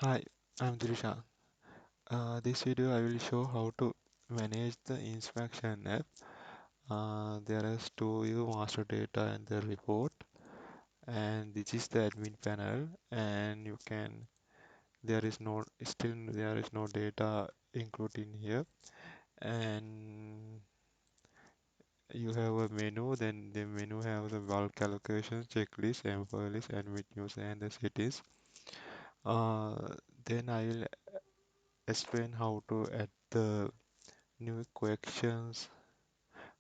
Hi, I'm Dirisha. This video I will show how to manage the inspection app. There is two view master data and the report, and this is the admin panel. And you can there is no data included in here, and you have a menu. Then the menu have the bulk allocations, checklist, employee list, admin news, and the cities. Then I will explain how to add the new questions,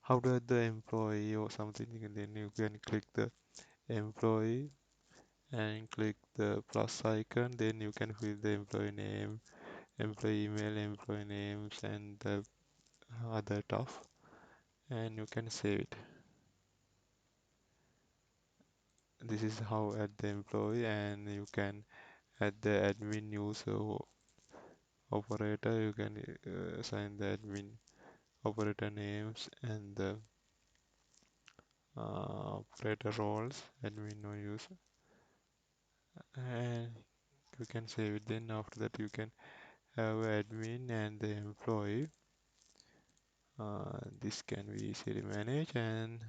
how to add the employee or something, and then you can click the employee and click the plus icon. Then you can fill the employee name, employee email, employee names, and the other stuff, and you can save it. This is how add the employee, and you can add the admin user operator. You can assign the admin operator names and the operator roles, admin no use, and you can save it. Then after that you can have admin and the employee. This can be easily managed, and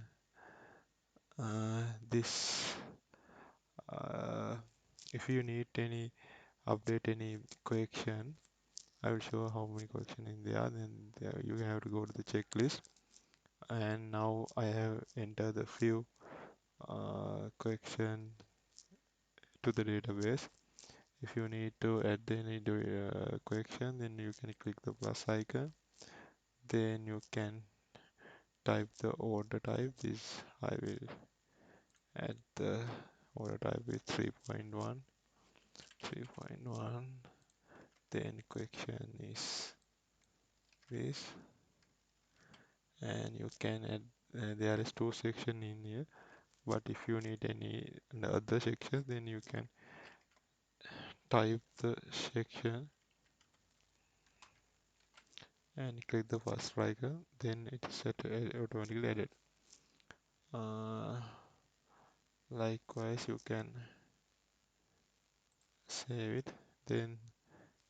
this uh, if you need any update any question, I will show how many question in there. Then there you have to go to the checklist, and now I have entered the few question to the database. If you need to add any question, then you can click the plus icon. Then you can type the order type. This I will add the order type with 3.1, 3.1. Then question is this, and you can add. There is two section in here, but if you need any other section, then you can type the section and click the first icon. Then it is set automatically added. Uh, Likewise, you can save it. Then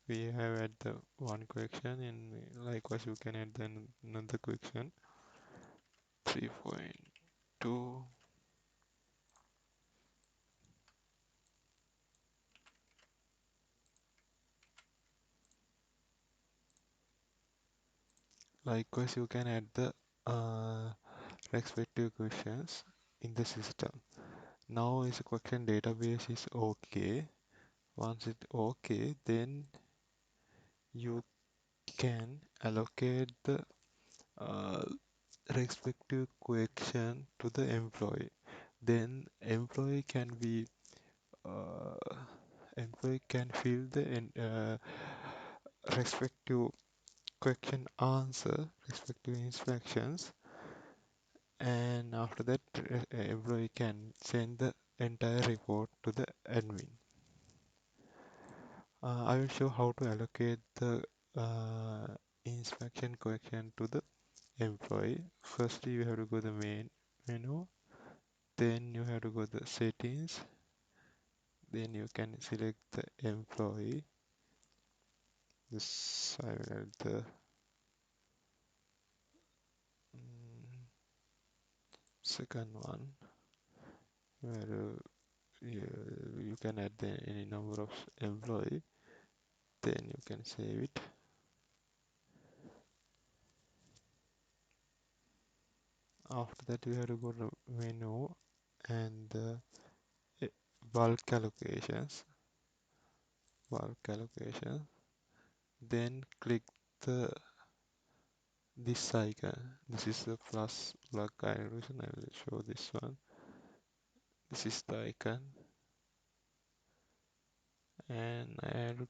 we have add the one question, and likewise you can add then another question. 3.2. Likewise you can add the uh, respective questions in the system. Now is the question database is okay. Once it okay, then you can allocate the uh, respective question to the employee. Then uh, employee can fill the respective question answer, respective instructions, and after that, employee can send the entire report to the admin. I will show how to allocate the inspection question to the employee. Firstly, you have to go to the main menu, then you have to go to the settings, then you can select the employee. This I will add the mm, second one where you can add any number of employee, then you can save it. After that you have to go to menu and eh, bulk allocations, bulk allocation, then click the this icon. This is the plus bulk allocation. I will show this one. This is the icon, and I have to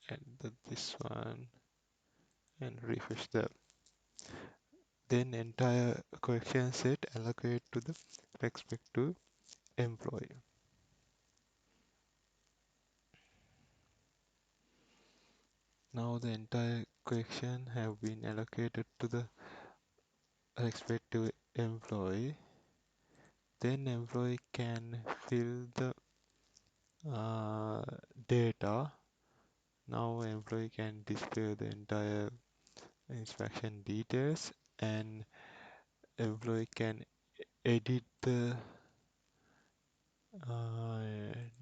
add this one and refresh the then entire question set allocate to the respective employee. Now the entire question have been allocated to the respective employee. Then employee can fill the uh, data Now employee can display the entire inspection details, and employee can edit the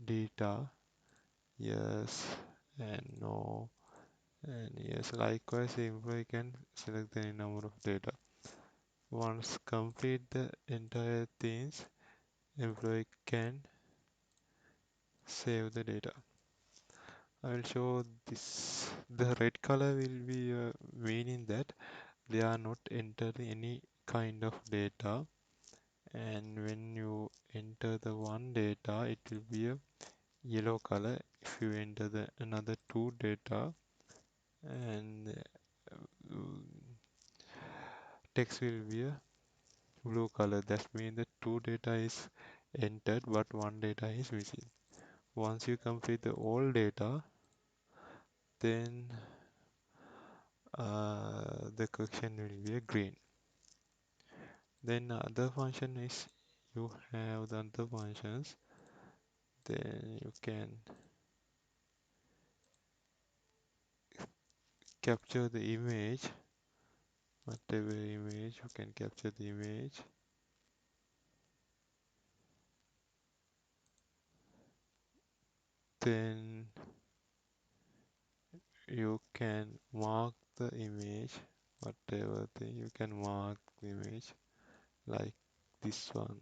data, yes and no, and yes. Likewise, the employee can select any number of data. Once complete the entire things, employee can save the data. I will show this. The red color will be meaning that they are not entering any kind of data, and when you enter the one data, it will be a yellow color. If you enter the another two data, and text will be a blue color. That means the two data is entered, but one data is missing. Once you complete the all data, then the question will be a green. Then other function is, you have the other functions. Then you can capture the image, whatever image you can capture the image. Then you can mark the image, whatever thing you can mark the image, like this one.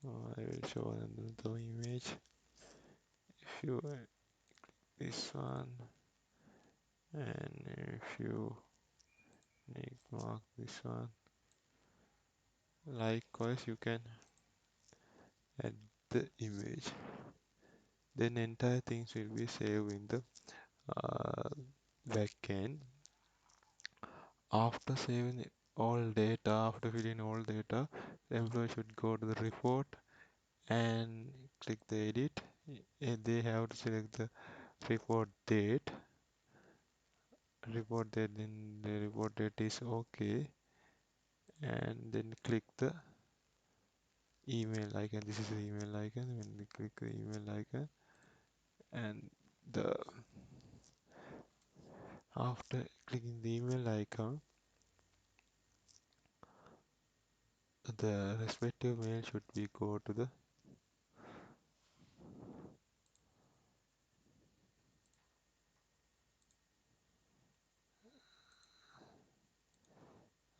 I will show another image. If you this one, and if you need mark this one, likewise you can add the image. Then entire things will be saved in the uh, backend. After saving all data, after filling all data, the employee should go to the report and click the edit. They have to select the report date. Report date, then the report date is okay, and then click the email icon. This is the email icon. When we click the email icon, and the after clicking the email icon, the respective mail should be go to the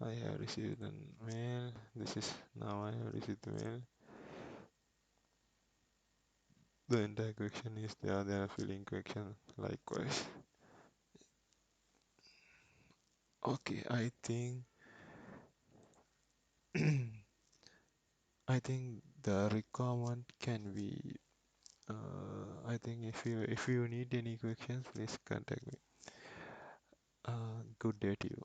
I have received the mail. This is now I have received the mail. The entire question is there. They are filling question likewise. Okay, I think the requirement can be. I think if you need any questions, please contact me. Good day to you.